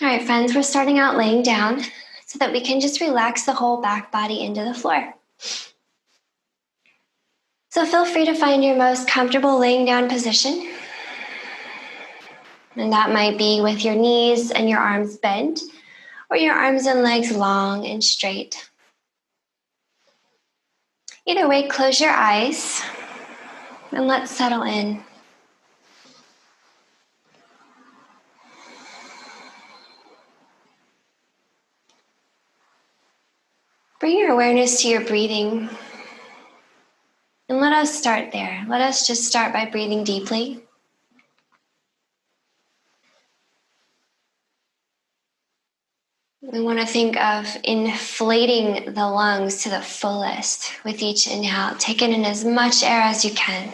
All right, friends, we're starting out laying down so that we can just relax the whole back body into the floor. So feel free to find your most comfortable laying down position. And that might be with your knees and your arms bent, or your arms and legs long and straight. Either way, close your eyes and let's settle in. Bring your awareness to your breathing. And let us start there. Let us just start by breathing deeply. We want to think of inflating the lungs to the fullest with each inhale. Take in as much air as you can.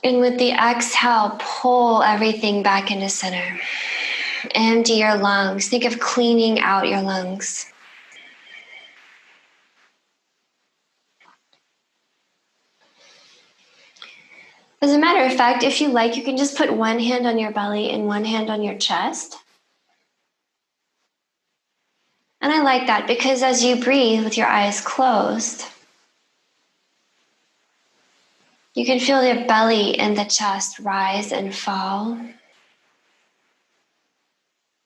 And with the exhale, pull everything back into center. Empty your lungs. Think of cleaning out your lungs. As a matter of fact, if you like, you can just put one hand on your belly and one hand on your chest. And I like that because as you breathe with your eyes closed, you can feel your belly and the chest rise and fall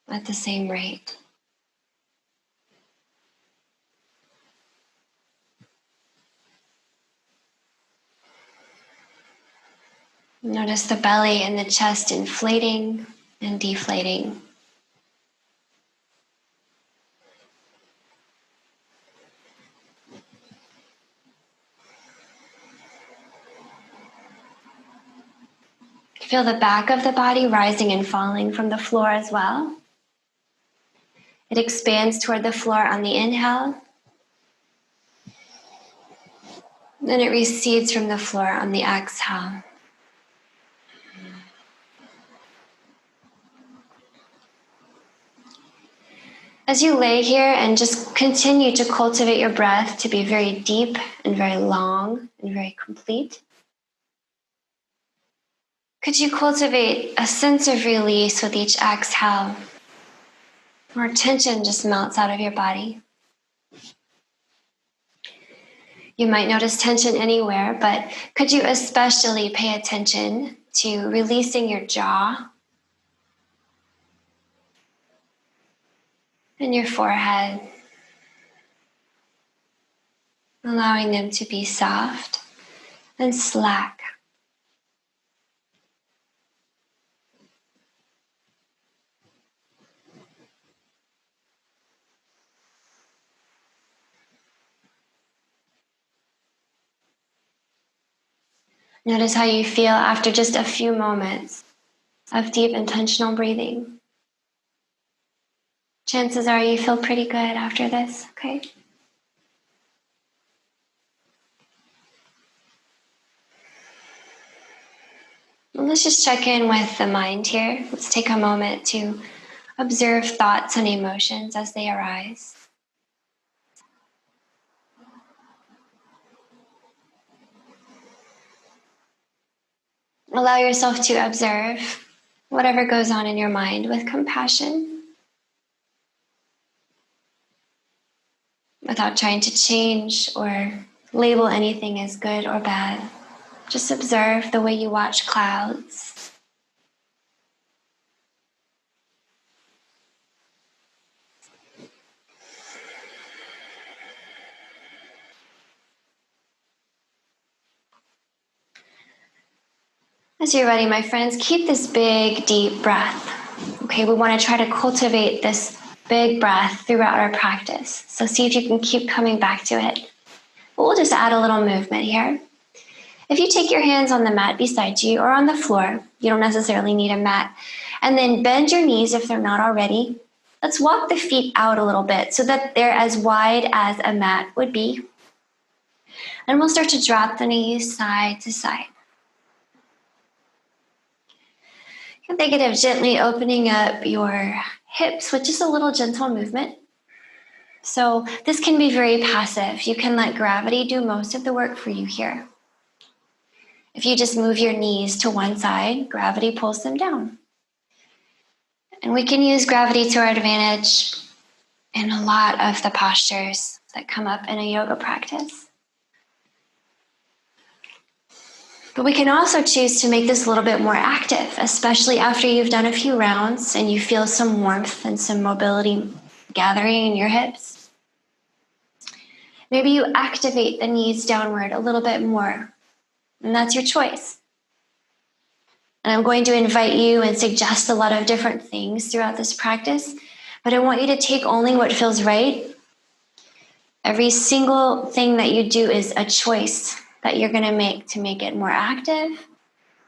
at the same rate. Notice the belly and the chest inflating and deflating. Feel the back of the body rising and falling from the floor as well. It expands toward the floor on the inhale. Then it recedes from the floor on the exhale. As you lay here and just continue to cultivate your breath to be very deep and very long and very complete, could you cultivate a sense of release with each exhale, where tension just melts out of your body? You might notice tension anywhere, but could you especially pay attention to releasing your jaw and your forehead, allowing them to be soft and slack? Notice how you feel after just a few moments of deep intentional breathing. Chances are you feel pretty good after this, okay? Well, let's just check in with the mind here. Let's take a moment to observe thoughts and emotions as they arise. Allow yourself to observe whatever goes on in your mind with compassion, without trying to change or label anything as good or bad. Just observe the way you watch clouds. As you're ready, my friends, keep this big, deep breath. Okay, we want to try to cultivate this big breath throughout our practice. So see if you can keep coming back to it. But we'll just add a little movement here. If you take your hands on the mat beside you or on the floor, you don't necessarily need a mat, and then bend your knees if they're not already. Let's walk the feet out a little bit so that they're as wide as a mat would be. And we'll start to drop the knees side to side. Think of gently opening up your hips with just a little gentle movement. So this can be very passive. You can let gravity do most of the work for you here. If you just move your knees to one side, gravity pulls them down. And we can use gravity to our advantage in a lot of the postures that come up in a yoga practice. But we can also choose to make this a little bit more active, especially after you've done a few rounds and you feel some warmth and some mobility gathering in your hips. Maybe you activate the knees downward a little bit more, and that's your choice. And I'm going to invite you and suggest a lot of different things throughout this practice, but I want you to take only what feels right. Every single thing that you do is a choice that you're going to make it more active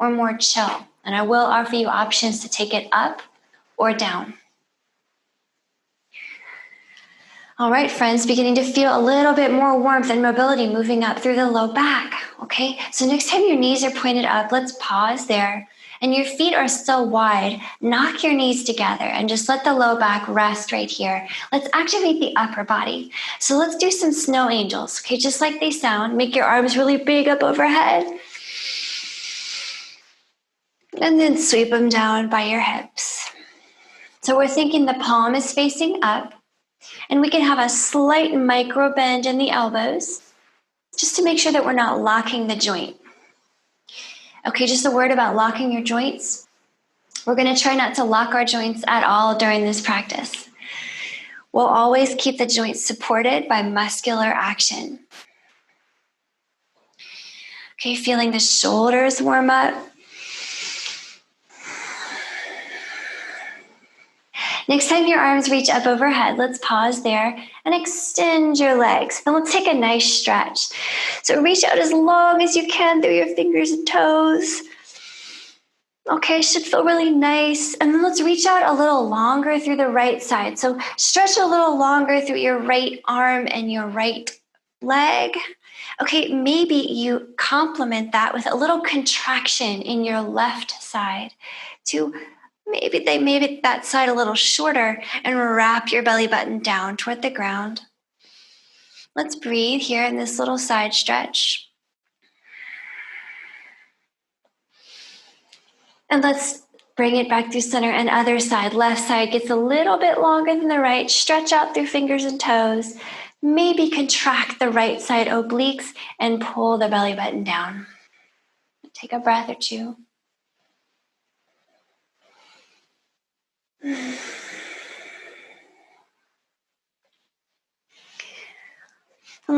or more chill. And I will offer you options to take it up or down. All right, friends, beginning to feel a little bit more warmth and mobility moving up through the low back. Okay, so next time your knees are pointed up, let's pause there. And your feet are still wide. Knock your knees together and just let the low back rest right here. Let's activate the upper body. So let's do some snow angels. Okay, just like they sound. Make your arms really big up overhead. And then sweep them down by your hips. So we're thinking the palm is facing up. And we can have a slight micro bend in the elbows, just to make sure that we're not locking the joint. Okay, just a word about locking your joints. We're going to try not to lock our joints at all during this practice. We'll always keep the joints supported by muscular action. Okay, feeling the shoulders warm up. Next time your arms reach up overhead, let's pause there and extend your legs. Then we'll take a nice stretch. So reach out as long as you can through your fingers and toes. Okay, should feel really nice. And then let's reach out a little longer through the right side. So stretch a little longer through your right arm and your right leg. Okay, maybe you complement that with a little contraction in your left side to maybe that side a little shorter and wrap your belly button down toward the ground. Let's breathe here in this little side stretch. And let's bring it back through center and other side. Left side gets a little bit longer than the right. Stretch out through fingers and toes. Maybe contract the right side obliques and pull the belly button down. Take a breath or two. And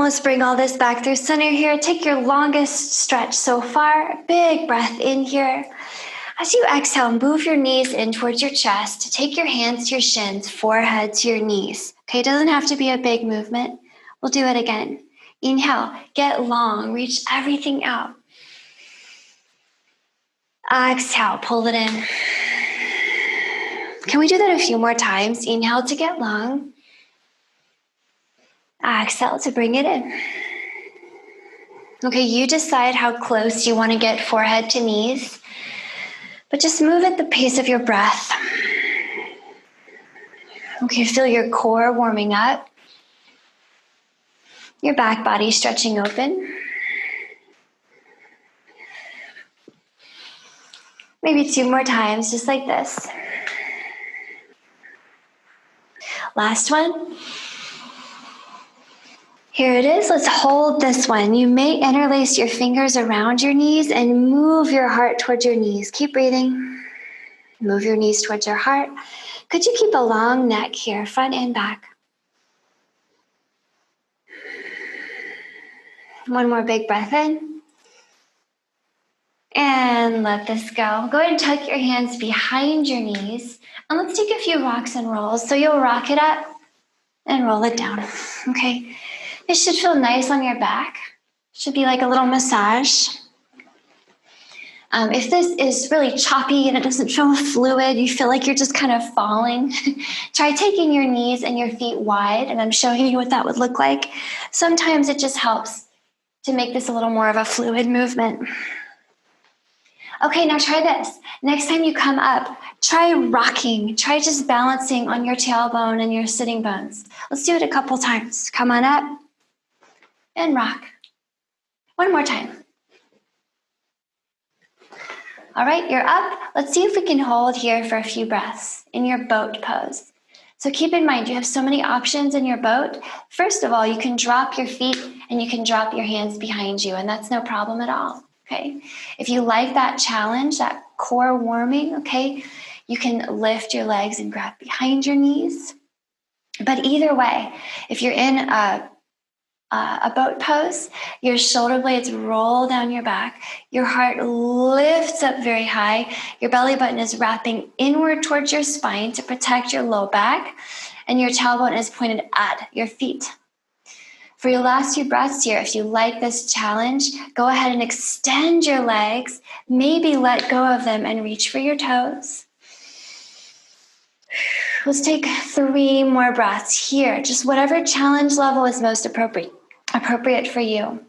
let's bring all this back through center here. Take your longest stretch so far. Big breath in here. As you exhale, move your knees in towards your chest. Take your hands to your shins, forehead to your knees. Okay, it doesn't have to be a big movement. We'll do it again. Inhale, get long, reach everything out. Exhale, pull it in. Can we do that a few more times? Inhale to get long. Exhale to bring it in. Okay, you decide how close you want to get forehead to knees, but just move at the pace of your breath. Okay, feel your core warming up. Your back body stretching open. Maybe 2 more times, just like this. Last one. Here it is. Let's hold this one. You may interlace your fingers around your knees and move your heart towards your knees. Keep breathing. Move your knees towards your heart. Could you keep a long neck here, front and back? One more big breath in. And let this go. Go ahead and tuck your hands behind your knees. And let's take a few rocks and rolls. So you'll rock it up and roll it down. Okay. It should feel nice on your back. Should be like a little massage. If this is really choppy and it doesn't feel fluid, you feel like you're just kind of falling, try taking your knees and your feet wide, and I'm showing you what that would look like. Sometimes it just helps to make this a little more of a fluid movement. Okay, now try this. Next time you come up, try rocking. Try just balancing on your tailbone and your sitting bones. Let's do it a couple times. Come on up and rock. One more time. All right, you're up. Let's see if we can hold here for a few breaths in your boat pose. So keep in mind, you have so many options in your boat. First of all, you can drop your feet and you can drop your hands behind you, and that's no problem at all, okay? If you like that challenge, that core warming, okay, you can lift your legs and grab behind your knees. But either way, if you're in a boat pose, your shoulder blades roll down your back, your heart lifts up very high, your belly button is wrapping inward towards your spine to protect your low back, and your tailbone is pointed at your feet. For your last few breaths here, if you like this challenge, go ahead and extend your legs, maybe let go of them and reach for your toes. Let's take 3 more breaths here, just whatever challenge level is most appropriate for you.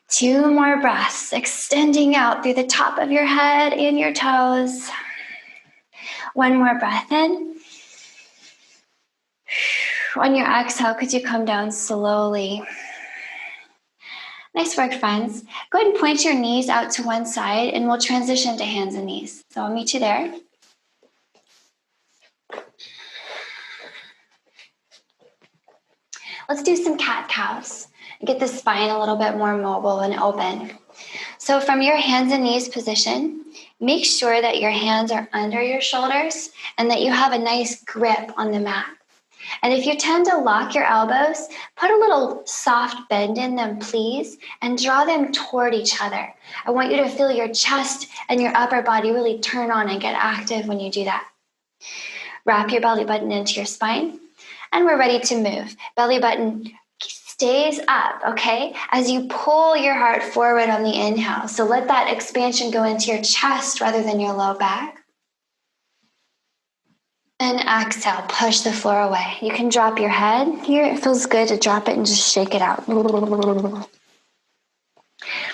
2 more breaths, extending out through the top of your head and your toes. 1 more breath in. On your exhale, could you come down slowly? Nice work, friends. Go ahead and point your knees out to one side and we'll transition to hands and knees. So I'll meet you there. Let's do some cat-cows and get the spine a little bit more mobile and open. So from your hands and knees position, make sure that your hands are under your shoulders and that you have a nice grip on the mat. And if you tend to lock your elbows, put a little soft bend in them, please, and draw them toward each other. I want you to feel your chest and your upper body really turn on and get active when you do that. Wrap your belly button into your spine. And we're ready to move. Belly button stays up, okay? As you pull your heart forward on the inhale. So let that expansion go into your chest rather than your low back. And exhale, push the floor away. You can drop your head here. It feels good to drop it and just shake it out.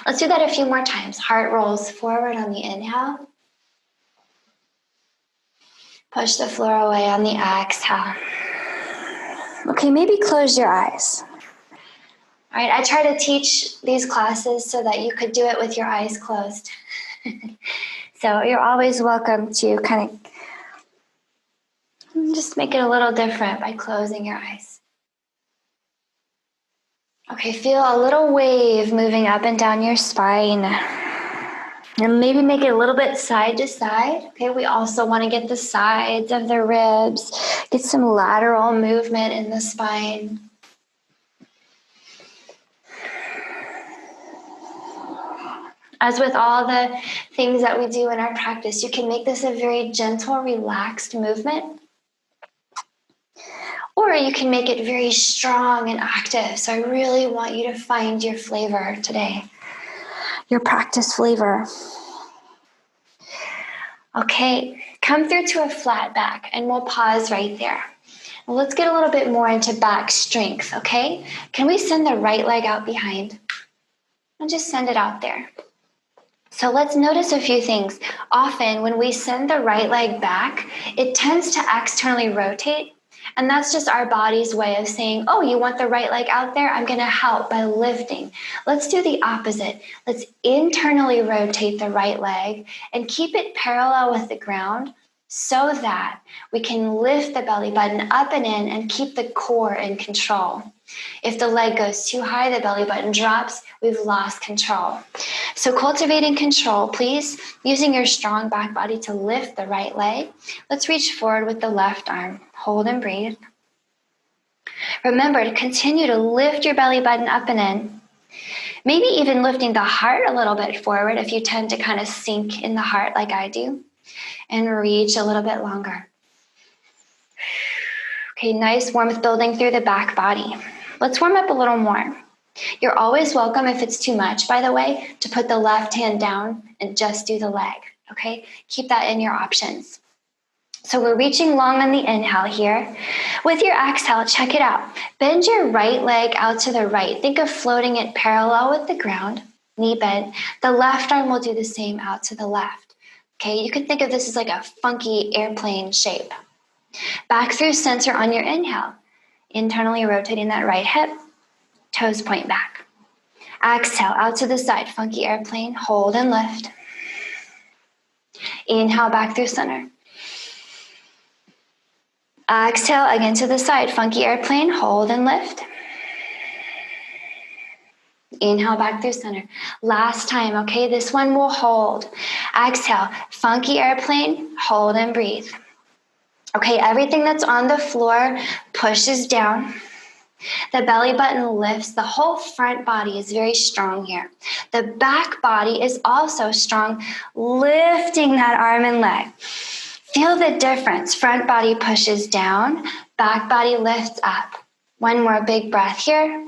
Let's do that a few more times. Heart rolls forward on the inhale. Push the floor away on the exhale. Okay, maybe close your eyes. All right, I try to teach these classes so that you could do it with your eyes closed. So you're always welcome to kind of just make it a little different by closing your eyes. Okay, feel a little wave moving up and down your spine. And maybe make it a little bit side to side. Okay, we also want to get the sides of the ribs, get some lateral movement in the spine. As with all the things that we do in our practice, you can make this a very gentle, relaxed movement. Or you can make it very strong and active. So I really want you to find your flavor today, your practice flavor. Okay, come through to a flat back and we'll pause right there. Well, let's get a little bit more into back strength, okay? Can we send the right leg out behind? And just send it out there. So let's notice a few things. Often when we send the right leg back, it tends to externally rotate. And that's just our body's way of saying, oh, you want the right leg out there? I'm going to help by lifting. Let's do the opposite. Let's internally rotate the right leg and keep it parallel with the ground so that we can lift the belly button up and in and keep the core in control. If the leg goes too high, the belly button drops, we've lost control. So cultivating control, please, using your strong back body to lift the right leg. Let's reach forward with the left arm. Hold and breathe. Remember to continue to lift your belly button up and in. Maybe even lifting the heart a little bit forward if you tend to kind of sink in the heart like I do. And reach a little bit longer. Okay, nice warmth building through the back body. Let's warm up a little more. You're always welcome, if it's too much, by the way, to put the left hand down and just do the leg, okay? Keep that in your options. So we're reaching long on the inhale here. With your exhale, check it out. Bend your right leg out to the right. Think of floating it parallel with the ground, knee bend. The left arm will do the same out to the left. Okay, you can think of this as like a funky airplane shape. Back through center on your inhale. Internally rotating that right hip. Toes point back. Exhale out to the side. Funky airplane. Hold and lift. Inhale back through center. Exhale again to the side. Funky airplane. Hold and lift. Inhale back through center. Last time, okay? This one will hold. Exhale. Funky airplane. Hold and breathe. Okay, everything that's on the floor pushes down. The belly button lifts. The whole front body is very strong here. The back body is also strong, lifting that arm and leg. Feel the difference. Front body pushes down, back body lifts up. One more big breath here.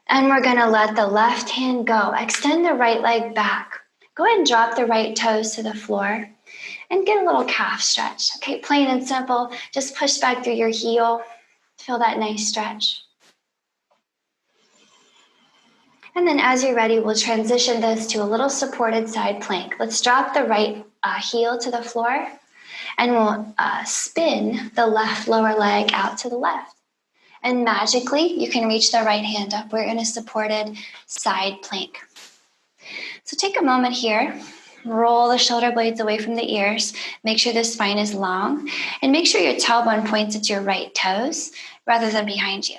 And we're gonna let the left hand go. Extend the right leg back. Go ahead and drop the right toes to the floor and get a little calf stretch. Okay, plain and simple. Just push back through your heel. Feel that nice stretch. And then as you're ready, we'll transition this to a little supported side plank. Let's drop the right heel to the floor and we'll spin the left lower leg out to the left. And magically, you can reach the right hand up. We're in a supported side plank. So take a moment here. Roll the shoulder blades away from the ears. Make sure the spine is long. And make sure your tailbone points at your right toes rather than behind you.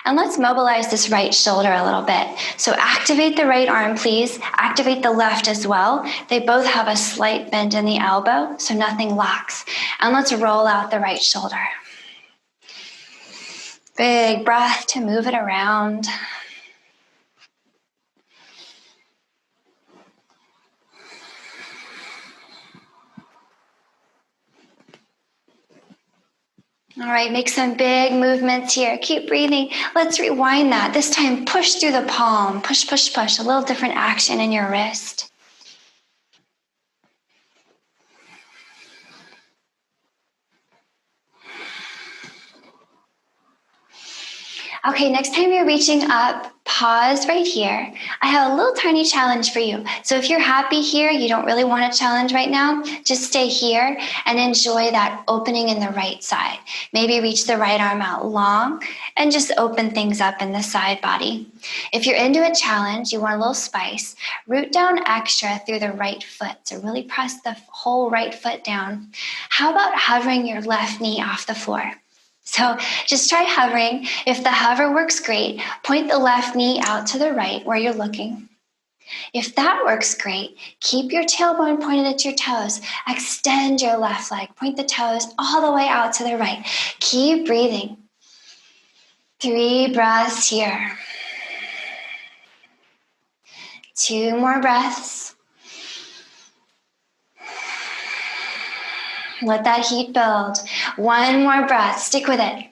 And let's mobilize this right shoulder a little bit. So activate the right arm, please. Activate the left as well. They both have a slight bend in the elbow, so nothing locks. And let's roll out the right shoulder. Big breath to move it around. All right, make some big movements here. Keep breathing. Let's rewind that. This time, push through the palm. Push, push, push. A little different action in your wrist. Okay, next time you're reaching up, pause right here. I have a little tiny challenge for you. So if you're happy here, you don't really want a challenge right now, just stay here and enjoy that opening in the right side. Maybe reach the right arm out long and just open things up in the side body. If you're into a challenge, you want a little spice, root down extra through the right foot. So really press the whole right foot down. How about hovering your left knee off the floor? So just try hovering. If the hover works great, point the left knee out to the right where you're looking. If that works great, keep your tailbone pointed at your toes. Extend your left leg. Point the toes all the way out to the right. Keep breathing. 3 breaths here. 2 more breaths. Let that heat build. 1 more breath. Stick with it.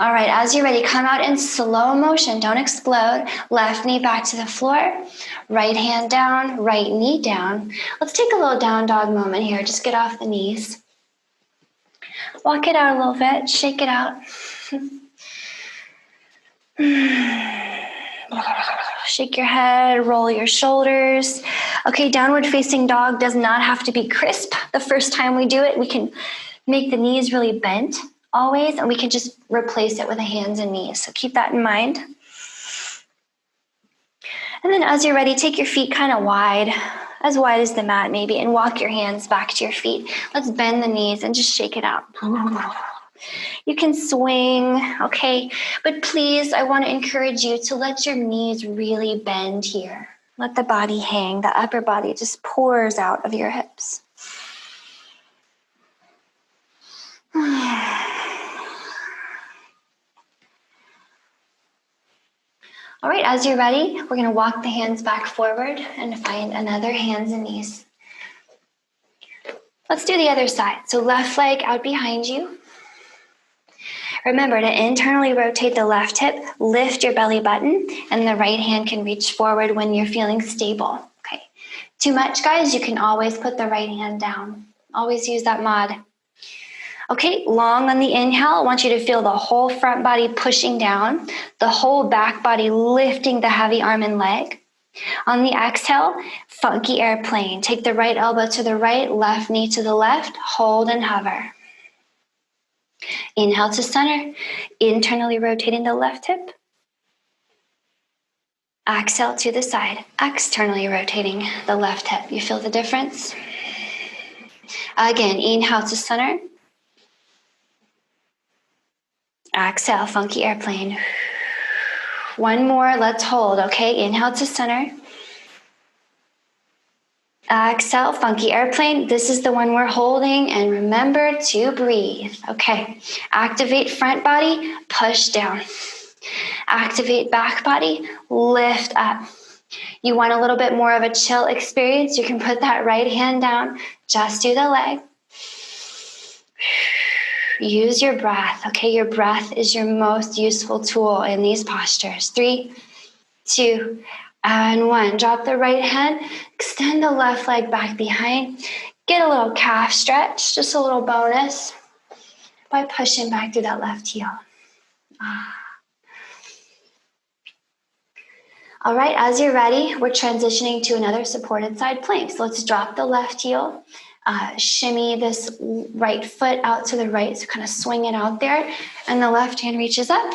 All right, as you're ready, come out in slow motion. Don't explode. Left knee back to the floor. Right hand down, right knee down. Let's take a little down dog moment here. Just get off the knees. Walk it out a little bit. Shake it out. Shake your head, roll your shoulders. Okay, downward facing dog does not have to be crisp. The first time we do it, we can make the knees really bent always, and we can just replace it with the hands and knees. So keep that in mind. And then as you're ready, take your feet kind of wide as the mat maybe, and walk your hands back to your feet. Let's bend the knees and just shake it out. You can swing, okay? But please, I want to encourage you to let your knees really bend here. Let the body hang. The upper body just pours out of your hips. All right, as you're ready, we're going to walk the hands back forward and find another hands and knees. Let's do the other side. So left leg out behind you. Remember to internally rotate the left hip, lift your belly button, and the right hand can reach forward when you're feeling stable. Okay. Too much, guys, you can always put the right hand down. Always use that mod. Okay, long on the inhale, I want you to feel the whole front body pushing down, the whole back body lifting the heavy arm and leg. On the exhale, funky airplane. Take the right elbow to the right, left knee to the left, hold and hover. Inhale to center, internally rotating the left hip. Exhale to the side, externally rotating the left hip. You feel the difference? Again, inhale to center. Exhale, funky airplane. One more, let's hold, okay? Inhale to center. Exhale, funky airplane. This is the one we're holding, and remember to breathe. Okay, activate front body, push down. Activate back body, lift up. You want a little bit more of a chill experience, you can put that right hand down, just do the leg. Use your breath, okay? Your breath is your most useful tool in these postures. 3, 2, and 1. Drop the right hand, extend the left leg back behind. Get a little calf stretch, just a little bonus by pushing back through that left heel. All right, as you're ready, we're transitioning to another supported side plank. So let's drop the left heel, shimmy this right foot out to the right, so kind of swing it out there, and the left hand reaches up,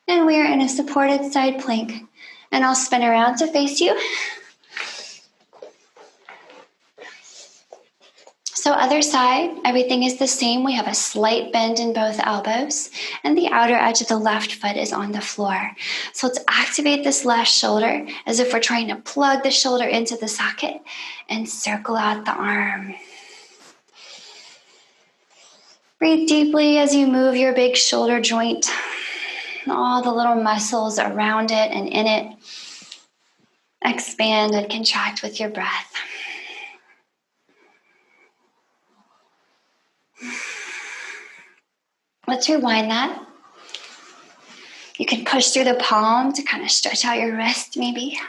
and we are in a supported side plank. And I'll spin around to face you. So other side, everything is the same. We have a slight bend in both elbows, and the outer edge of the left foot is on the floor. So let's activate this left shoulder as if we're trying to plug the shoulder into the socket and circle out the arm. Breathe deeply as you move your big shoulder joint, all the little muscles around it and in it. Expand and contract with your breath. Let's rewind that. You can push through the palm to kind of stretch out your wrist maybe.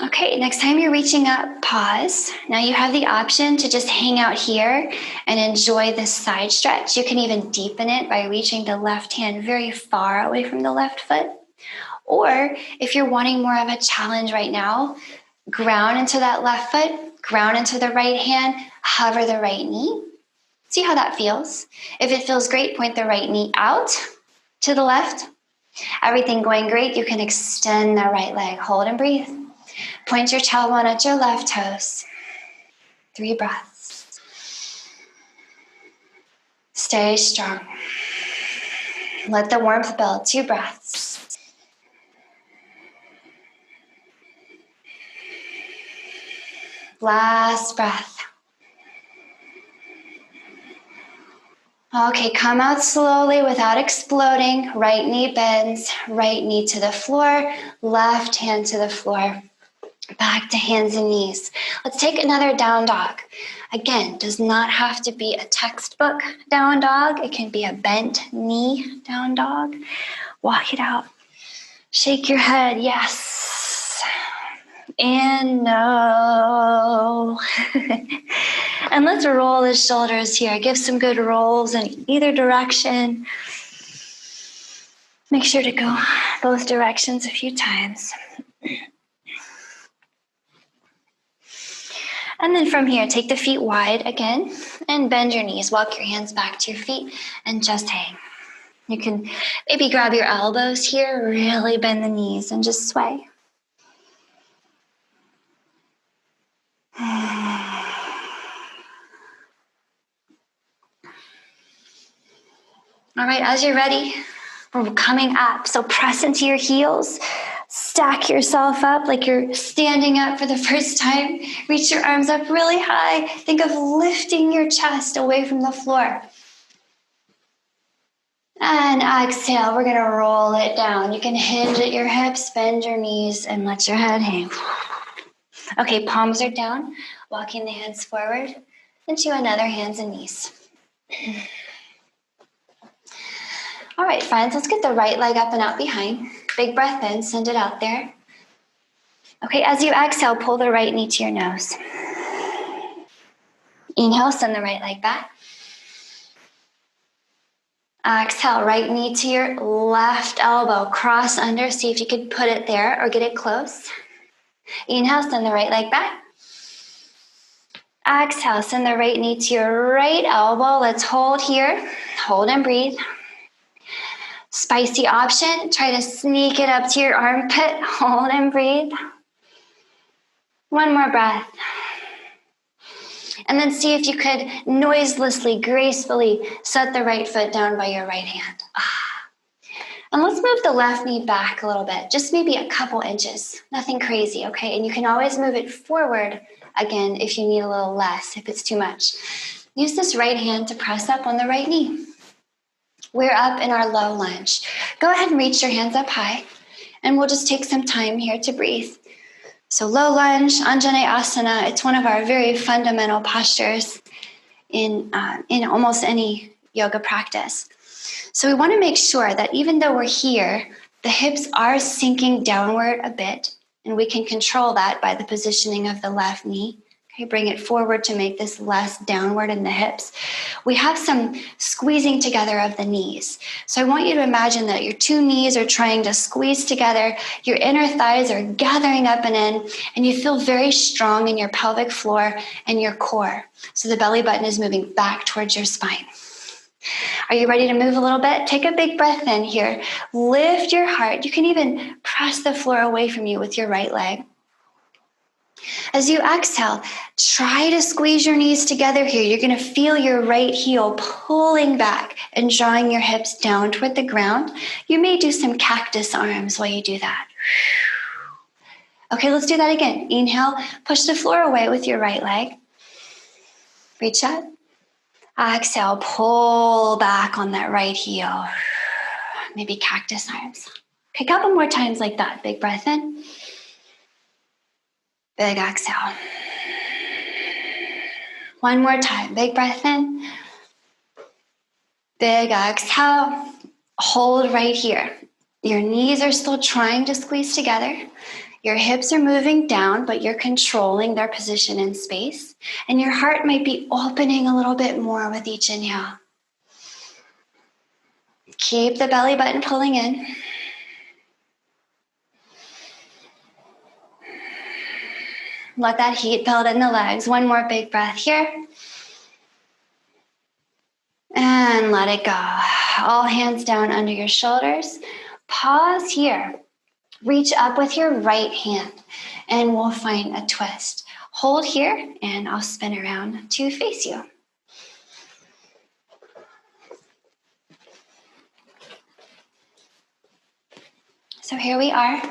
Okay, next time you're reaching up, pause. Now you have the option to just hang out here and enjoy this side stretch. You can even deepen it by reaching the left hand very far away from the left foot. Or if you're wanting more of a challenge right now, ground into that left foot, ground into the right hand, hover the right knee. See how that feels. If it feels great, point the right knee out to the left. Everything going great, you can extend the right leg. Hold and breathe. Point your tailbone at your left toes. 3 breaths. Stay strong. Let the warmth build. 2 breaths. Last breath. Okay, come out slowly without exploding. Right knee bends, right knee to the floor, left hand to the floor. Back to hands and knees. Let's take another down dog. Again, does not have to be a textbook down dog. It can be a bent knee down dog. Walk it out. Shake your head, yes. And no. And let's roll the shoulders here. Give some good rolls in either direction. Make sure to go both directions a few times. And then from here, take the feet wide again and bend your knees. Walk your hands back to your feet and just hang. You can maybe grab your elbows here, really bend the knees and just sway. All right, as you're ready, we're coming up. So press into your heels. Stack yourself up like you're standing up for the first time. Reach your arms up really high. Think of lifting your chest away from the floor. And exhale, we're gonna roll it down. You can hinge at your hips, bend your knees, and let your head hang. Okay, palms are down, walking the hands forward into another hands and knees. All right, friends, let's get the right leg up and out behind. Big breath in, send it out there. Okay, as you exhale, pull the right knee to your nose. Inhale, send the right leg back. Exhale, right knee to your left elbow. Cross under, see if you could put it there or get it close. Inhale, send the right leg back. Exhale, send the right knee to your right elbow. Let's hold here. Hold and breathe. Spicy option, try to sneak it up to your armpit. Hold and breathe. One more breath. And then see if you could noiselessly, gracefully set the right foot down by your right hand. And let's move the left knee back a little bit, just maybe a couple inches. Nothing crazy, okay? And you can always move it forward again if you need a little less, if it's too much. Use this right hand to press up on the right knee. We're up in our low lunge. Go ahead and reach your hands up high, and we'll just take some time here to breathe. So low lunge, Anjaneyasana, it's one of our very fundamental postures in almost any yoga practice. So we want to make sure that even though we're here, the hips are sinking downward a bit, and we can control that by the positioning of the left knee. Okay, bring it forward to make this less downward in the hips. We have some squeezing together of the knees. So I want you to imagine that your two knees are trying to squeeze together, your inner thighs are gathering up and in, and you feel very strong in your pelvic floor and your core. So the belly button is moving back towards your spine. Are you ready to move a little bit? Take a big breath in here. Lift your heart. You can even press the floor away from you with your right leg. As you exhale, try to squeeze your knees together here. You're going to feel your right heel pulling back and drawing your hips down toward the ground. You may do some cactus arms while you do that. Okay, let's do that again. Inhale, push the floor away with your right leg. Reach up. Exhale, pull back on that right heel. Maybe cactus arms. Okay, a couple more times like that. Big breath in. Big exhale. One more time. Big breath in. Big exhale. Hold right here. Your knees are still trying to squeeze together. Your hips are moving down, but you're controlling their position in space. And your heart might be opening a little bit more with each inhale. Keep the belly button pulling in. Let that heat build in the legs. One more big breath here. And let it go. All hands down under your shoulders. Pause here. Reach up with your right hand and we'll find a twist. Hold here and I'll spin around to face you. So here we are.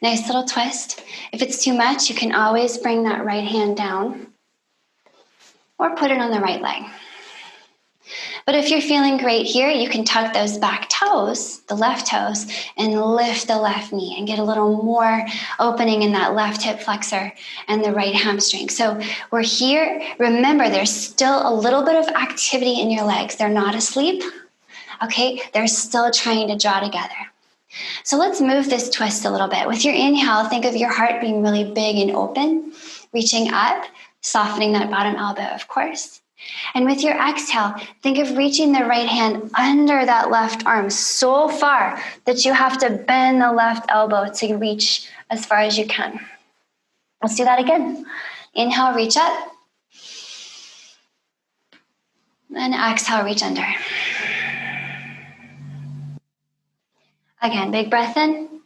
Nice little twist. If it's too much, you can always bring that right hand down or put it on the right leg. But if you're feeling great here, you can tuck those back toes, the left toes, and lift the left knee and get a little more opening in that left hip flexor and the right hamstring. So we're here. Remember, there's still a little bit of activity in your legs. They're not asleep, okay? They're still trying to draw together. So let's move this twist a little bit. With your inhale, think of your heart being really big and open, reaching up, softening that bottom elbow, of course. And with your exhale, think of reaching the right hand under that left arm so far that you have to bend the left elbow to reach as far as you can. Let's do that again. Inhale, reach up. And exhale, reach under. Again, big breath in.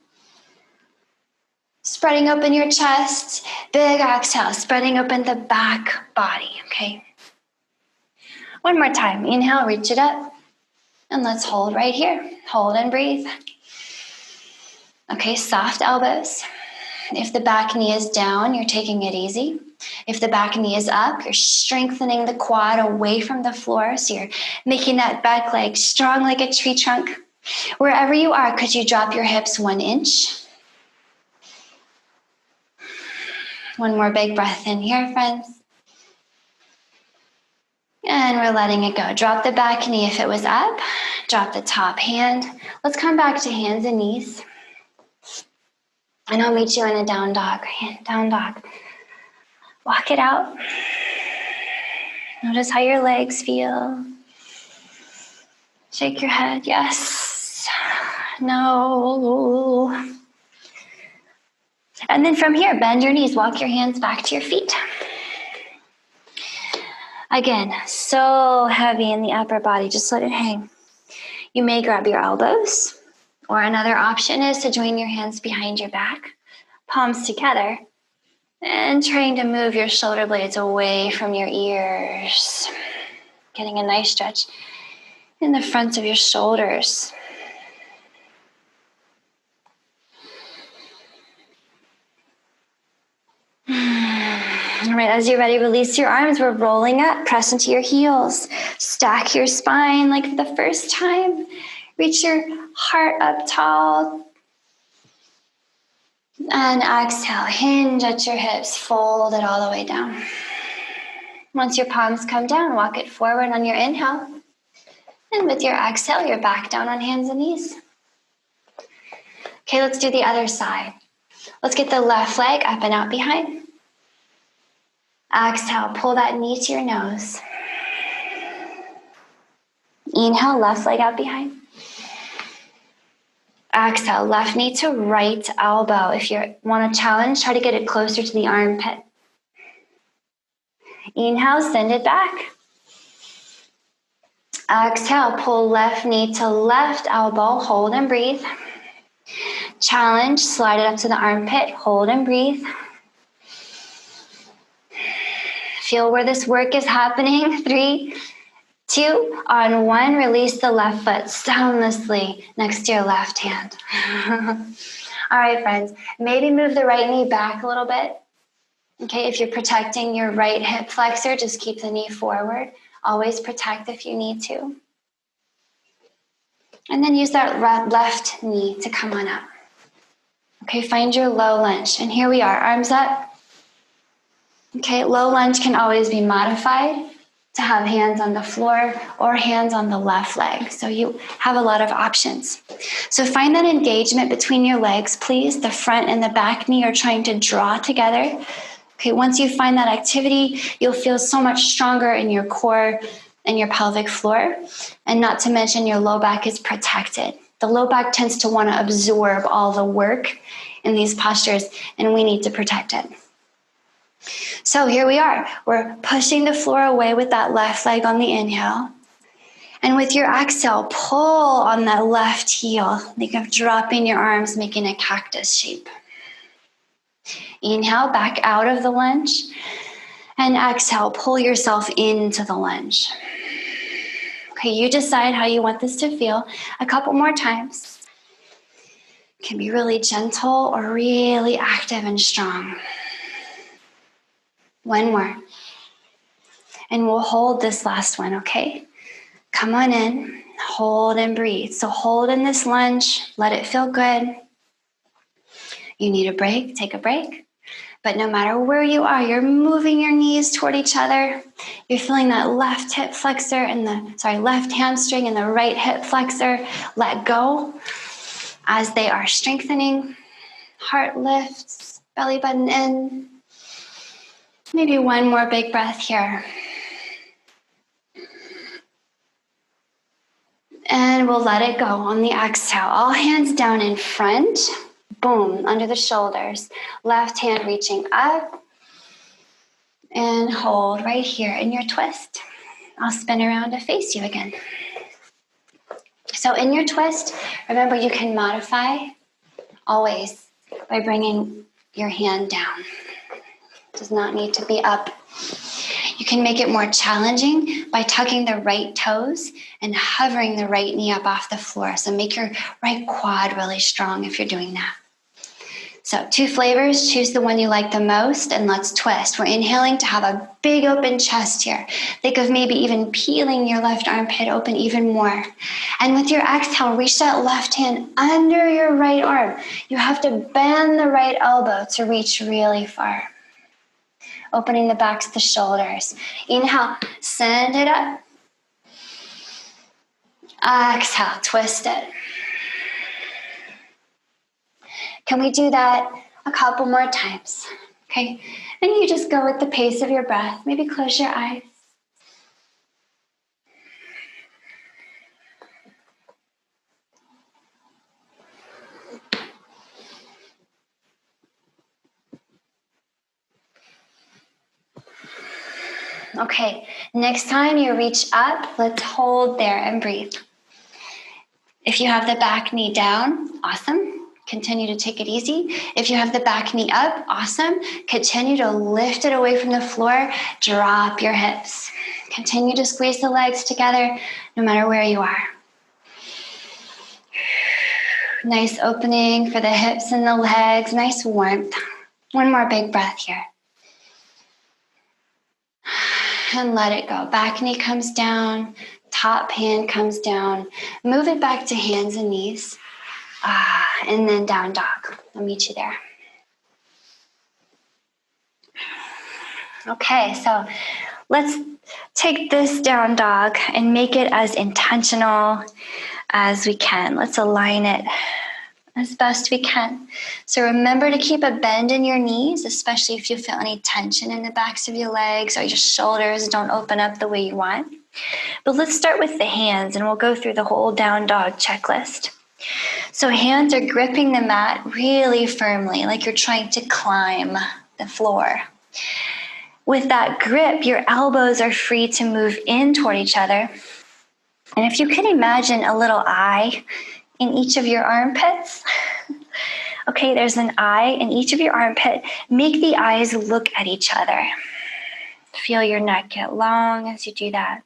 Spreading open your chest. Big exhale, spreading open the back body, okay? One more time. Inhale, reach it up. And let's hold right here. Hold and breathe. Okay, soft elbows. If the back knee is down, you're taking it easy. If the back knee is up, you're strengthening the quad away from the floor. So you're making that back leg strong like a tree trunk. Wherever you are, could you drop your hips 1 inch? One more big breath in here, friends. And we're letting it go. Drop the back knee if it was up. Drop the top hand. Let's come back to hands and knees. And I'll meet you in a down dog. Down dog. Walk it out. Notice how your legs feel. Shake your head. Yes. No. And then from here, bend your knees. Walk your hands back to your feet. Again, so heavy in the upper body, just let it hang. You may grab your elbows, or another option is to join your hands behind your back, palms together, and trying to move your shoulder blades away from your ears. Getting a nice stretch in the front of your shoulders. All right, as you're ready, release your arms. We're rolling up, press into your heels. Stack your spine like the first time. Reach your heart up tall. And exhale, hinge at your hips, fold it all the way down. Once your palms come down, walk it forward on your inhale. And with your exhale, you're back down on hands and knees. Okay, let's do the other side. Let's get the left leg up and out behind. Exhale, pull that knee to your nose. Inhale, left leg out behind. Exhale, left knee to right elbow. If you want to challenge, try to get it closer to the armpit. Inhale, send it back. Exhale, pull left knee to left elbow, hold and breathe. Challenge, slide it up to the armpit, hold and breathe. Feel where this work is happening. 3, 2, on 1, release the left foot soundlessly next to your left hand. All right, friends, maybe move the right knee back a little bit. Okay, if you're protecting your right hip flexor, just keep the knee forward. Always protect if you need to. And then use that left knee to come on up. Okay, find your low lunge. And here we are, arms up. Okay, low lunge can always be modified to have hands on the floor or hands on the left leg. So you have a lot of options. So find that engagement between your legs, please. The front and the back knee are trying to draw together. Okay, once you find that activity, you'll feel so much stronger in your core and your pelvic floor. And not to mention your low back is protected. The low back tends to want to absorb all the work in these postures, and we need to protect it. So here we are. We're pushing the floor away with that left leg on the inhale. And with your exhale, pull on that left heel. Think of dropping your arms, making a cactus shape. Inhale, back out of the lunge. And exhale, pull yourself into the lunge. Okay, you decide how you want this to feel. A couple more times. It can be really gentle or really active and strong. One more. And we'll hold this last one, okay? Come on in, hold and breathe. So hold in this lunge, let it feel good. You need a break, take a break. But no matter where you are, you're moving your knees toward each other. You're feeling that left hip flexor and left hamstring and the right hip flexor let go as they are strengthening. Heart lifts, belly button in. Maybe one more big breath here. And we'll let it go on the exhale. All hands down in front. Boom, under the shoulders. Left hand reaching up. And hold right here in your twist. I'll spin around to face you again. So in your twist, remember you can modify always by bringing your hand down. It does not need to be up. You can make it more challenging by tucking the right toes and hovering the right knee up off the floor. So make your right quad really strong if you're doing that. So 2 flavors, choose the one you like the most, and let's twist. We're inhaling to have a big open chest here. Think of maybe even peeling your left armpit open even more. And with your exhale, reach that left hand under your right arm. You have to bend the right elbow to reach really far. Opening the backs of the shoulders. Inhale, send it up. Exhale, twist it. Can we do that a couple more times? Okay, and you just go with the pace of your breath. Maybe close your eyes. Okay, next time you reach up, let's hold there and breathe. If you have the back knee down, awesome. Continue to take it easy. If you have the back knee up, awesome. Continue to lift it away from the floor. Drop your hips. Continue to squeeze the legs together no matter where you are. Nice opening for the hips and the legs. Nice warmth. One more big breath here. And let it go. Back knee comes down. Top hand comes down. Move it back to hands and knees. And then down dog. I'll meet you there. Okay, so let's take this down dog and make it as intentional as we can. Let's align it as best we can. So remember to keep a bend in your knees, especially if you feel any tension in the backs of your legs or your shoulders don't open up the way you want. But let's start with the hands and we'll go through the whole down dog checklist. So hands are gripping the mat really firmly, like you're trying to climb the floor. With that grip, your elbows are free to move in toward each other. And if you can imagine a little eye in each of your armpits, okay, there's an eye in each of your armpit. Make the eyes look at each other. Feel your neck get long as you do that.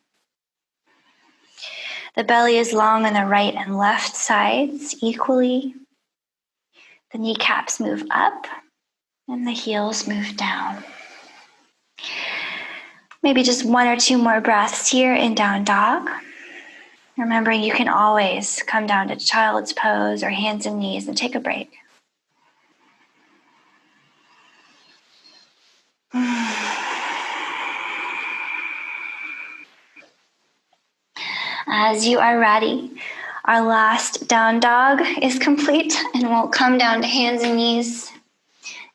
The belly is long on the right and left sides equally. The kneecaps move up and the heels move down. Maybe just one or two more breaths here in down dog. Remembering you can always come down to child's pose or hands and knees and take a break. As you are ready, our last down dog is complete and we'll come down to hands and knees.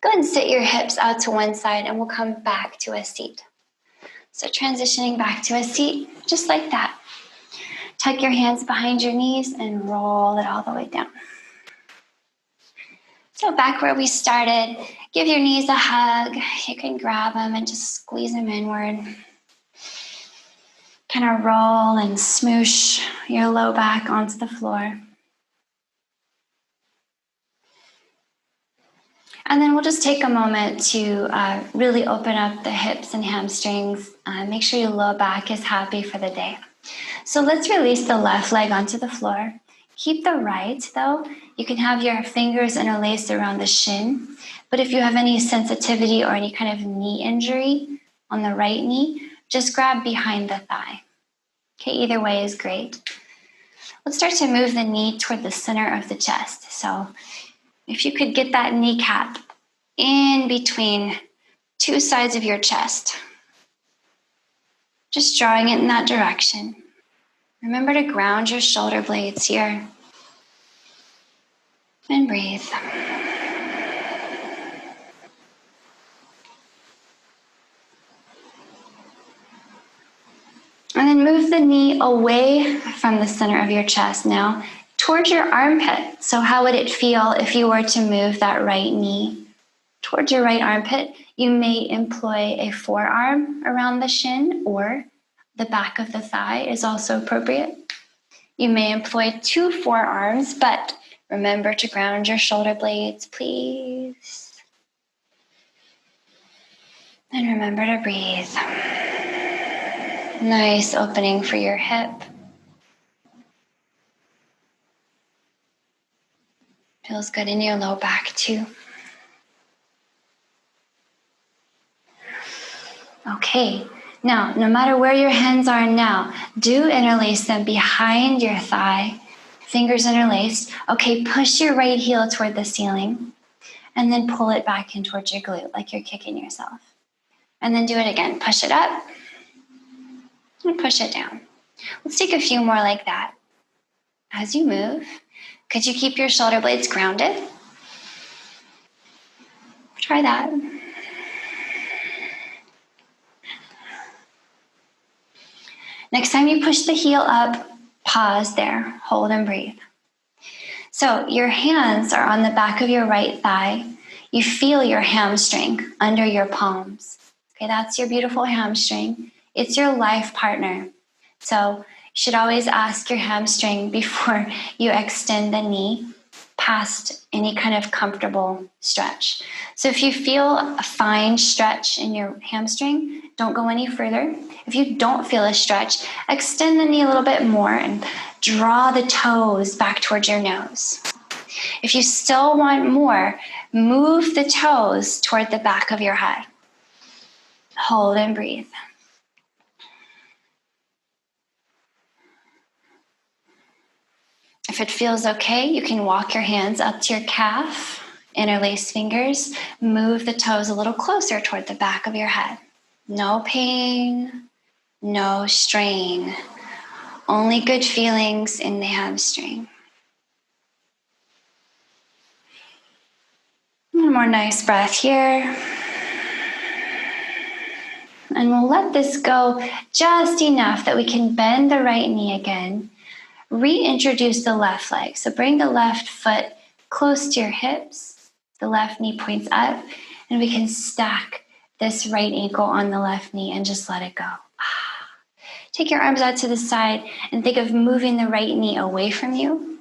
Go ahead and sit your hips out to one side and we'll come back to a seat. So transitioning back to a seat, just like that. Tuck your hands behind your knees and roll it all the way down. So back where we started, give your knees a hug. You can grab them and just squeeze them inward. Kind of roll and smoosh your low back onto the floor. And then we'll just take a moment to really open up the hips and hamstrings. Make sure your low back is happy for the day. So let's release the left leg onto the floor. Keep the right, though. You can have your fingers interlaced around the shin. But if you have any sensitivity or any kind of knee injury on the right knee, just grab behind the thigh. Okay, either way is great. Let's start to move the knee toward the center of the chest. So if you could get that kneecap in between two sides of your chest, just drawing it in that direction. Remember to ground your shoulder blades here. And breathe. And then move the knee away from the center of your chest now towards your armpit. So how would it feel if you were to move that right knee towards your right armpit? You may employ a forearm around the shin, or the back of the thigh is also appropriate. You may employ two forearms, but remember to ground your shoulder blades, please. And remember to breathe. Nice opening for your hip. Feels good in your low back too. Okay, now, no matter where your hands are now, do interlace them behind your thigh, fingers interlaced. Okay, push your right heel toward the ceiling and then pull it back in towards your glute like you're kicking yourself. And then do it again. Push it up and push it down. Let's take a few more like that. As you move, could you keep your shoulder blades grounded? Try that. Next time you push the heel up, pause there, hold and breathe. So your hands are on the back of your right thigh. You feel your hamstring under your palms. Okay, that's your beautiful hamstring. It's your life partner. So you should always ask your hamstring before you extend the knee past any kind of comfortable stretch. So if you feel a fine stretch in your hamstring, don't go any further. If you don't feel a stretch, extend the knee a little bit more and draw the toes back towards your nose. If you still want more, move the toes toward the back of your head. Hold and breathe. If it feels okay, you can walk your hands up to your calf, interlace fingers, move the toes a little closer toward the back of your head. No pain, no strain, only good feelings in the hamstring. One more nice breath here. And we'll let this go just enough that we can bend the right knee again. Reintroduce the left leg. So bring the left foot close to your hips. The left knee points up, and we can stack this right ankle on the left knee and just let it go. Take your arms out to the side and think of moving the right knee away from you.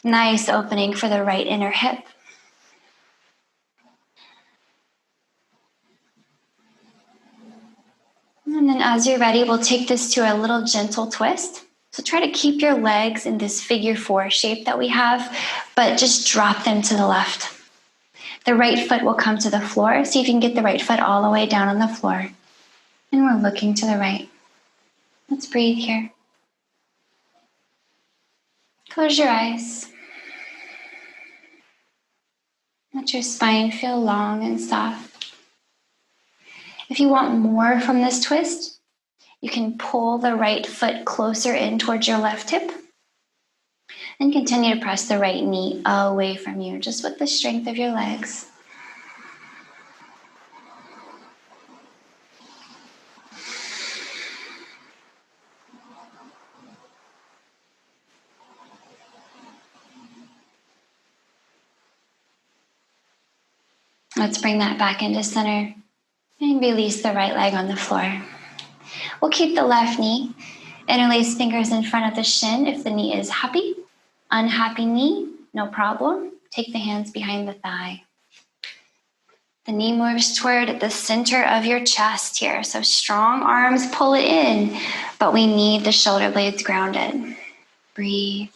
Nice opening for the right inner hip. And then as you're ready, we'll take this to a little gentle twist. So try to keep your legs in this figure 4 shape that we have, but just drop them to the left. The right foot will come to the floor. See if you can get the right foot all the way down on the floor. And we're looking to the right. Let's breathe here. Close your eyes. Let your spine feel long and soft. If you want more from this twist, you can pull the right foot closer in towards your left hip and continue to press the right knee away from you, just with the strength of your legs. Let's bring that back into center and release the right leg on the floor. We'll keep the left knee, interlace fingers in front of the shin if the knee is happy. Unhappy knee, no problem. Take the hands behind the thigh. The knee moves toward the center of your chest here. So strong arms pull it in, but we need the shoulder blades grounded. Breathe.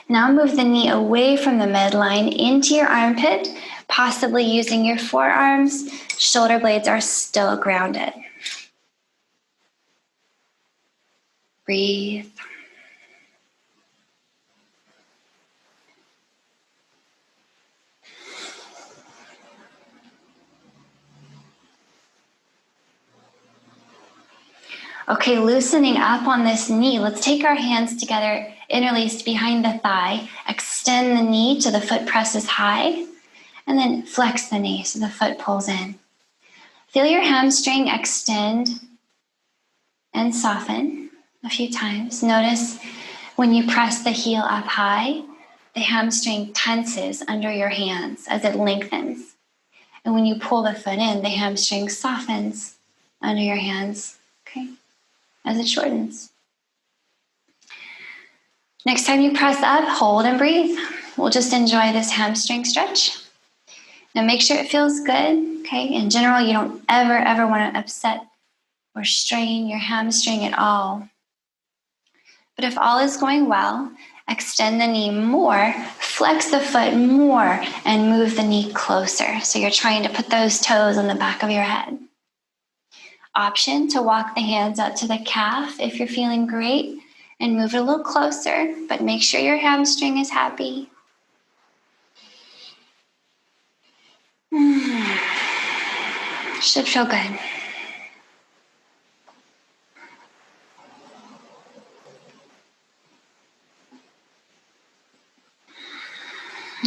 Now move the knee away from the midline into your armpit, possibly using your forearms. Shoulder blades are still grounded. Breathe. Okay, loosening up on this knee. Let's take our hands together, interlaced behind the thigh. Extend the knee till the foot presses high, and then flex the knee so the foot pulls in. Feel your hamstring extend and soften a few times. Notice when you press the heel up high, the hamstring tenses under your hands as it lengthens. And when you pull the foot in, the hamstring softens under your hands, okay, as it shortens. Next time you press up, hold and breathe. We'll just enjoy this hamstring stretch. Now make sure it feels good, okay? In general, you don't ever want to upset or strain your hamstring at all. But if all is going well, extend the knee more, flex the foot more, and move the knee closer. So you're trying to put those toes on the back of your head. Option to walk the hands up to the calf if you're feeling great and move it a little closer, but make sure your hamstring is happy. Should feel good.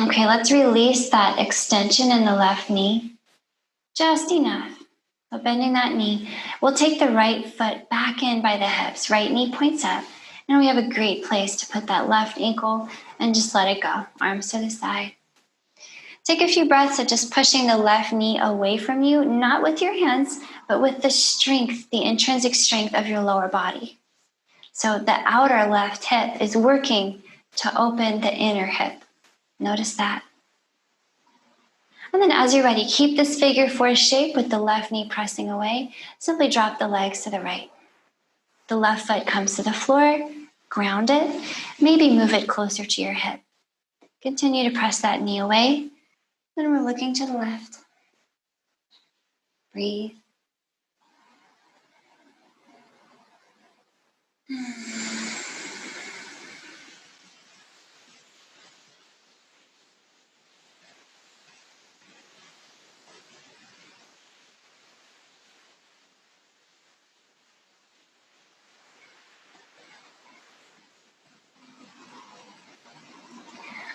Okay, let's release that extension in the left knee. Just enough. So bending that knee, we'll take the right foot back in by the hips. Right knee points up. And we have a great place to put that left ankle and just let it go. Arms to the side. Take a few breaths of just pushing the left knee away from you, not with your hands, but with the strength, the intrinsic strength of your lower body. So the outer left hip is working to open the inner hip. Notice that. And then as you're ready, keep this figure four shape with the left knee pressing away. Simply drop the legs to the right. The left foot comes to the floor, ground it, maybe move it closer to your hip. Continue to press that knee away. Then we're looking to the left. Breathe.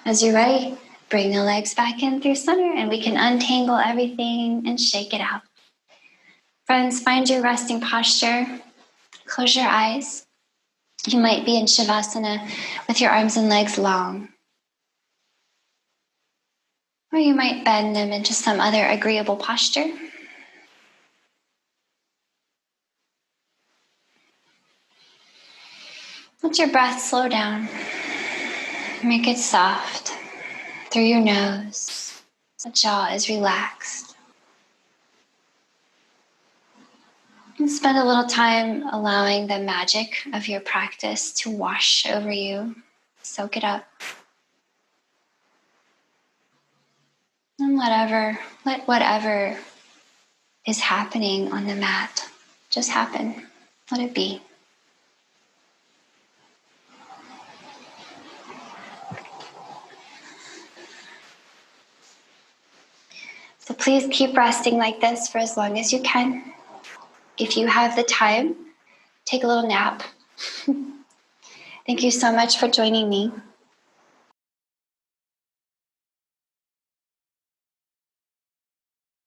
As you're ready, bring the legs back in through center and we can untangle everything and shake it out. Friends, find your resting posture. Close your eyes. You might be in Shavasana with your arms and legs long. Or you might bend them into some other agreeable posture. Let your breath slow down. Make it soft through your nose. The jaw is relaxed. And spend a little time allowing the magic of your practice to wash over you. Soak it up. And let whatever is happening on the mat just happen. Let it be. So please keep resting like this for as long as you can. If you have the time, take a little nap. Thank you so much for joining me.